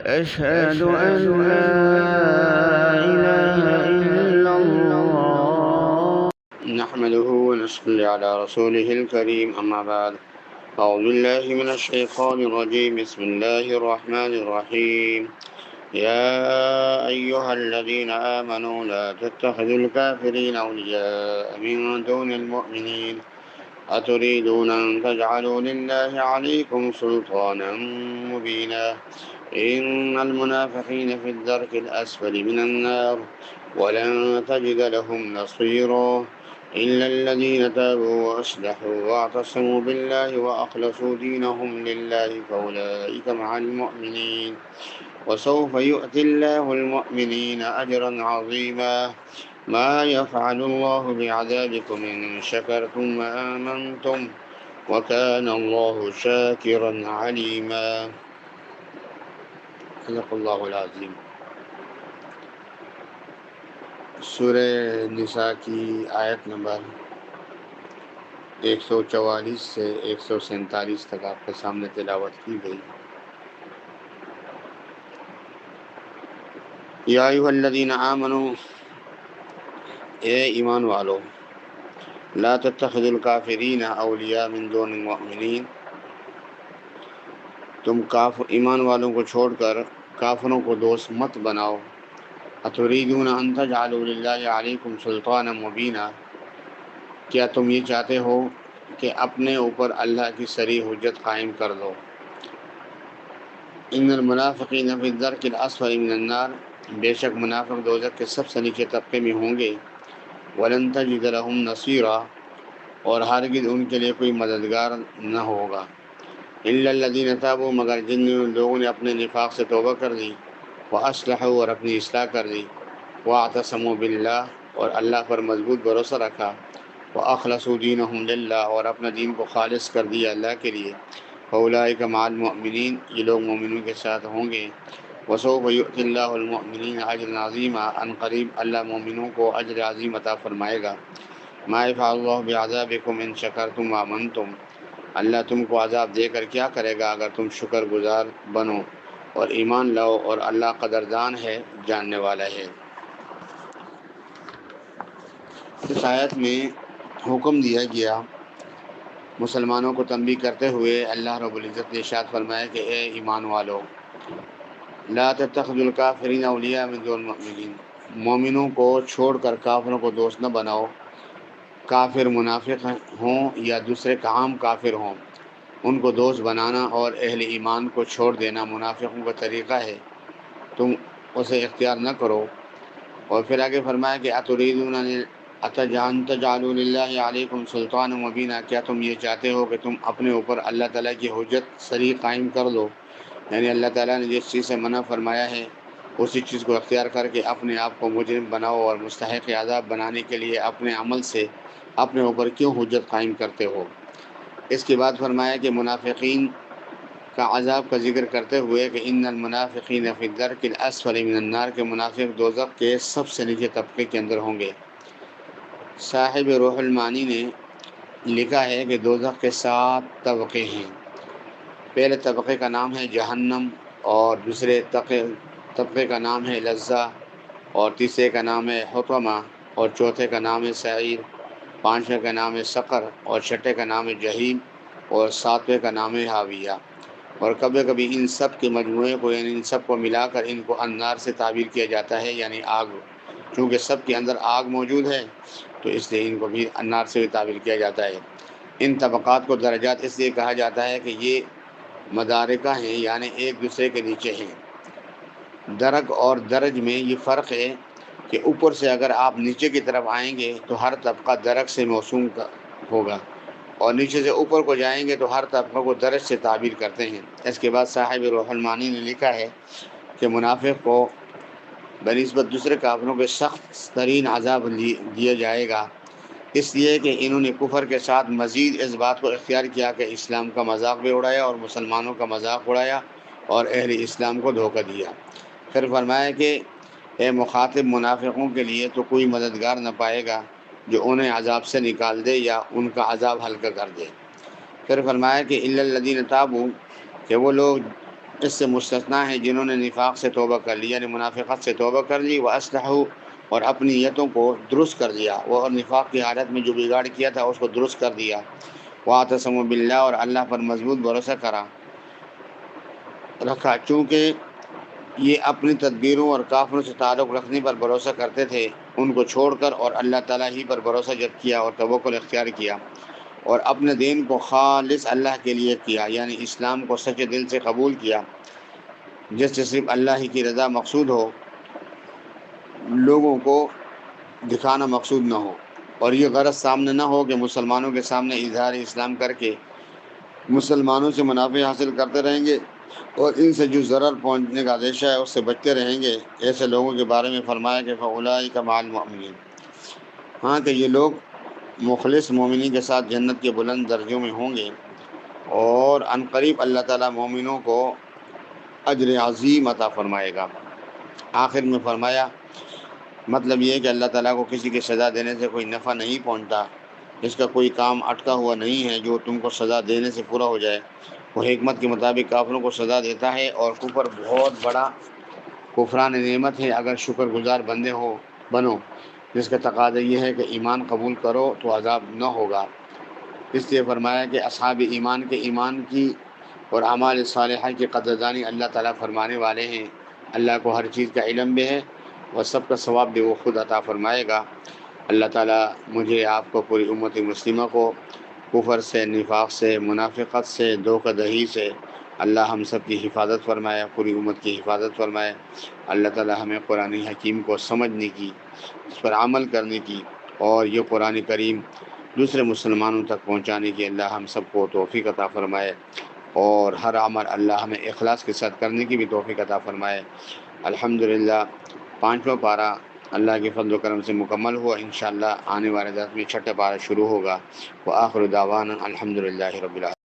أشهد أن لا إله إلا الله نحمده ونصلي على رسوله الكريم أما بعد أعوذ بالله من الشيطان الرجيم بسم الله الرحمن الرحيم يا أيها الذين آمنوا لا تتخذوا الكافرين أولياء من دون المؤمنين أتريدون أن تجعلوا لله عليكم سلطانا مبينا إن المنافقين في الدرك الأسفل من النار ولن تجد لهم نصيرا إلا الذين تابوا وأصلحوا واعتصموا بالله وأخلصوا دينهم لله فأولئك مع المؤمنين وسوف يؤتي الله المؤمنين أجرا عظيما ما يفعل الله بعذابكم إن شكرتم وآمنتم وكان الله شاكرا عليما صدق اللہ العظیم۔ سورہ نساء کی آیت نمبر 144 سے 147 تک آپ کے سامنے تلاوت کی گئی۔ یا ایھا الذین آمنوا، اے ایمان والو، لا تتخذوا الکافرین اولیاء من دون المؤمنین، تم ایمان والوں کو چھوڑ کر کافروں کو دوست مت بناؤ۔ اتریدون ان تجعلوا للہ علیکم سلطانا مبینا، کیا تم یہ چاہتے ہو کہ اپنے اوپر اللہ کی صریح حجت قائم کر دو۔ ان المنافقین فی الدرک الاسفل من النار، بے شک منافق دوزخ کے سب سے نیچے طبقے میں ہوں گے۔ ولن تجد لهم نصیرا، اور ہرگز ان کے لیے کوئی مددگار نہ ہوگا۔ الا الذین تابوا، مگر جن لوگوں نے اپنے نفاق سے توبہ کر دی، واصلحوا، اور اپنی اصلاح کر دی، واعتصموا باللہ، اور اللہ پر مضبوط بھروسہ رکھا، واخلصوا دینہم للہ، اور اپنا دین کو خالص کر دیا اللہ کے لیے، فاولئک مع المؤمنین، یہ لوگ مومنوں کے ساتھ ہوں گے۔ وسوف یؤتی اللہ المؤمنین اجرا عظیما، ان قریب اللہ مومنوں کو اجر عظیم عطا فرمائے گا۔ ما یفعل اللہ بعذابکم ان شکرتم وآمنتم، اللہ تم کو عذاب دے کر کیا کرے گا اگر تم شکر گزار بنو اور ایمان لاؤ، اور اللہ قدردان ہے، جاننے والا ہے۔ اس آیت میں حکم دیا گیا مسلمانوں کو تنبیہ کرتے ہوئے اللہ رب العزت نے ارشاد فرمایا کہ اے ایمان والو، لا تتخذوا الکافرین اولیاء من دون المؤمنین، مومنوں کو چھوڑ کر کافروں کو دوست نہ بناؤ۔ کافر منافق ہوں یا دوسرے کا عام کافر ہوں، ان کو دوست بنانا اور اہل ایمان کو چھوڑ دینا منافقوں کا طریقہ ہے، تم اسے اختیار نہ کرو۔ اور پھر آگے فرمایا کہ اتریدون ان تجعلوا للہ علیکم سلطان مبینہ، کیا تم یہ چاہتے ہو کہ تم اپنے اوپر اللہ تعالیٰ کی حجت صریح قائم کر دو، یعنی اللہ تعالیٰ نے جس چیز سے منع فرمایا ہے اسی چیز کو اختیار کر کے اپنے آپ کو مجرم بناؤ اور مستحق عذاب بنانے کے لیے اپنے عمل سے اپنے اوپر کیوں حجت قائم کرتے ہو۔ اس کے بعد فرمایا کہ منافقین کا عذاب کا ذکر کرتے ہوئے کہ ان المنافقین فی الدرک الاسفل من النار، کے منافق دوزخ کے سب سے نیچے طبقے کے اندر ہوں گے۔ صاحب روح المعانی نے لکھا ہے کہ دوزخ کے 7 طبقے ہیں۔ پہلے طبقے کا نام ہے جہنم، اور دوسرے طبقے کا نام ہے لظہ، اور تیسرے کا نام ہے حطمہ، اور چوتھے کا نام ہے سعیر، پانچویں کا نام ہے سقر، اور چھٹے کا نام ہے جہیم، اور ساتویں کا نام ہے حاویہ۔ اور کبھی کبھی ان سب کے مجموعے کو، یعنی ان سب کو ملا کر ان کو النار سے تعبیر کیا جاتا ہے، یعنی آگ، چونکہ سب کے اندر آگ موجود ہے تو اس لیے ان کو بھی النار سے بھی تعبیر کیا جاتا ہے۔ ان طبقات کو درجات اس لیے کہا جاتا ہے کہ یہ مدارکہ ہیں، یعنی ایک دوسرے کے نیچے ہیں۔ درک اور درج میں یہ فرق ہے کہ اوپر سے اگر آپ نیچے کی طرف آئیں گے تو ہر طبقہ درک سے موسوم ہوگا، اور نیچے سے اوپر کو جائیں گے تو ہر طبقہ کو درج سے تعبیر کرتے ہیں۔ اس کے بعد صاحب روح المعانی نے لکھا ہے کہ منافق کو بنسبت دوسرے کافروں کے سخت ترین عذاب دیا جائے گا، اس لیے کہ انہوں نے کفر کے ساتھ مزید اس بات کو اختیار کیا کہ اسلام کا مذاق بھی اڑایا اور مسلمانوں کا مذاق اڑایا اور اہل اسلام کو دھوکہ دیا۔ پھر فرمایا کہ اے مخاطب، منافقوں کے لیے تو کوئی مددگار نہ پائے گا جو انہیں عذاب سے نکال دے یا ان کا عذاب ہلکا کر دے۔ پھر فرمایا کہ الا الذین تابوا، کہ وہ لوگ اس سے مستثنا ہے جنہوں نے نفاق سے توبہ کر لی، یعنی منافقت سے توبہ کر لی، وَأَصْلَحُوا اور اپنی نیتوں کو درست کر دیا، وہ اور نفاق کی حالت میں جو بگاڑ کیا تھا اس کو درست کر دیا، وَاعْتَصَمُوا بِاللَّهِ اور اللہ پر مضبوط بھروسہ رکھا، چونکہ یہ اپنی تدبیروں اور کافروں سے تعلق رکھنے پر بھروسہ کرتے تھے، ان کو چھوڑ کر اور اللہ تعالیٰ ہی پر بھروسہ جب کیا اور توکل اختیار کیا اور اپنے دین کو خالص اللہ کے لیے کیا، یعنی اسلام کو سچے دل سے قبول کیا جس سے صرف اللہ ہی کی رضا مقصود ہو، لوگوں کو دکھانا مقصود نہ ہو، اور یہ غرض سامنے نہ ہو کہ مسلمانوں کے سامنے اظہار اسلام کر کے مسلمانوں سے منافع حاصل کرتے رہیں گے اور ان سے جو ضرر پہنچنے کا اندیشہ ہے اس سے بچتے رہیں گے۔ ایسے لوگوں کے بارے میں فرمایا کہ فَأُولَٰئِکَ مَعَ الْمُؤْمِنِينَ، ہاں کہ یہ لوگ مخلص مومنین کے ساتھ جنت کے بلند درجوں میں ہوں گے، اور عنقریب اللہ تعالیٰ مومنوں کو اجر عظیم عطا فرمائے گا۔ آخر میں فرمایا مطلب یہ ہے کہ اللہ تعالیٰ کو کسی کی سزا دینے سے کوئی نفع نہیں پہنچتا، اس کا کوئی کام اٹکا ہوا نہیں ہے جو تم کو سزا دینے سے پورا ہو جائے۔ وہ حکمت کے مطابق کافروں کو سزا دیتا ہے، اور کفر بہت بڑا کفران نعمت ہے اگر شکر گزار بندے بنو، جس کا تقاضا یہ ہے کہ ایمان قبول کرو تو عذاب نہ ہوگا۔ اس لیے فرمایا کہ اصحاب ایمان کے ایمان کی اور اعمال صالحہ کی قدردانی اللہ تعالیٰ فرمانے والے ہیں۔ اللہ کو ہر چیز کا علم بھی ہے اور سب کا ثواب بھی وہ خود عطا فرمائے گا۔ اللہ تعالیٰ مجھے آپ کو پوری امت مسلمہ کو کفر سے، نفاق سے، منافقت سے، دھوکہ دہی سے اللہ ہم سب کی حفاظت فرمائے، پوری امت کی حفاظت فرمائے۔ اللہ تعالیٰ ہمیں قرآن حکیم کو سمجھنے کی، اس پر عمل کرنے کی، اور یہ قرآن کریم دوسرے مسلمانوں تک پہنچانے کی اللہ ہم سب کو توفیق عطا فرمائے، اور ہر عمل اللہ ہمیں اخلاص کے ساتھ کرنے کی بھی توفیق عطا فرمائے۔ الحمدللہ 5واں پارہ اللہ کے فضل و کرم سے مکمل ہوا، انشاءاللہ آنے والے درس میں 6واں پارہ شروع ہوگا۔ وآخر دعوانا الحمدللہ رب العالمین۔